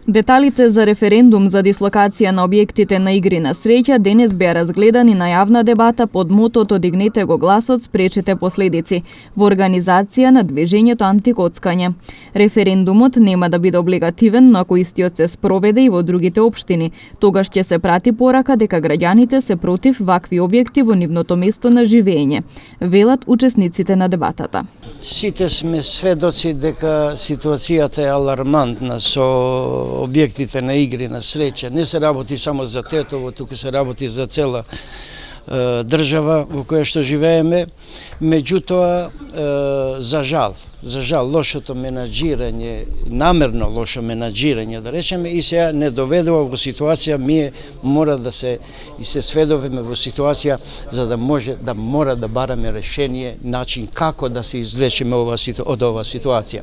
Деталите за референдум за дислокација на објектите на игри на среќа денес беа разгледани на јавна дебата под мотото "Дигнете го гласот, спречете последици" во организација на движењето антикоцкање. Референдумот нема да биде облигативен, но ако истиот се спроведе и во другите општини, тогаш ќе се прати порака дека граѓаните се против вакви објекти во нивното место на живење, велат учесниците на дебатата. Сите сме сведоци дека ситуацијата е алармантна со објектите на игри на среќа. Не се работи само за Тетово, туку се работи за цела држава во која што живееме. Меѓутоа, за жал, лошото менаџирање, намерно лошо менаџирање, да речеме, и сега не доведува во ситуација, ние мора да се сведуваме во ситуација за да мора да бараме решение, начин како да се извлечеме од оваа ситуација.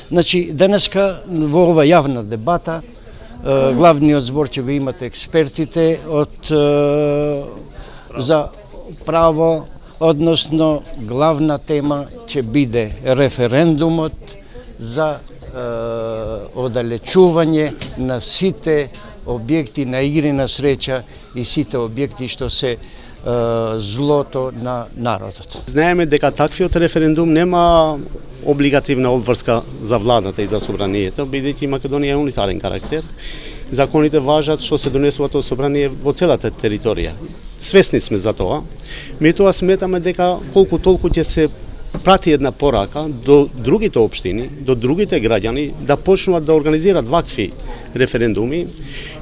Значи, денеска во ова јавна дебата главниот збор ќе го имате експертите за право, односно главна тема ќе биде референдумот за оддалечување на сите објекти на игри на среќа и сите објекти што се злото на народот. Знаеме дека таквиот референдум нема облигативна обврска за владата и за собранието, бидејќи Македонија е унитарен карактер. Законите важат што се донесуваат од собрание во целата територија. Свесни сме за тоа. Меѓутоа сметаме дека колку толку ќе се прати една порака до другите општини, до другите граѓани да почнуваат да организираат вакви референдуми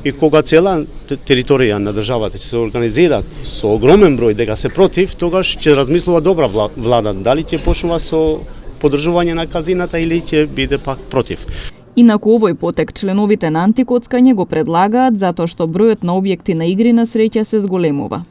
и кога цела територија на државата ќе се организираат со огромен број дека се против, тогаш ќе размислува добра влада дали ќе почнува со поддржување на казината или ќе биде пак против. Инаку овој потек членовите на антикоцкање го предлагаат затоа што бројот на објекти на игри на среќа се зголемува.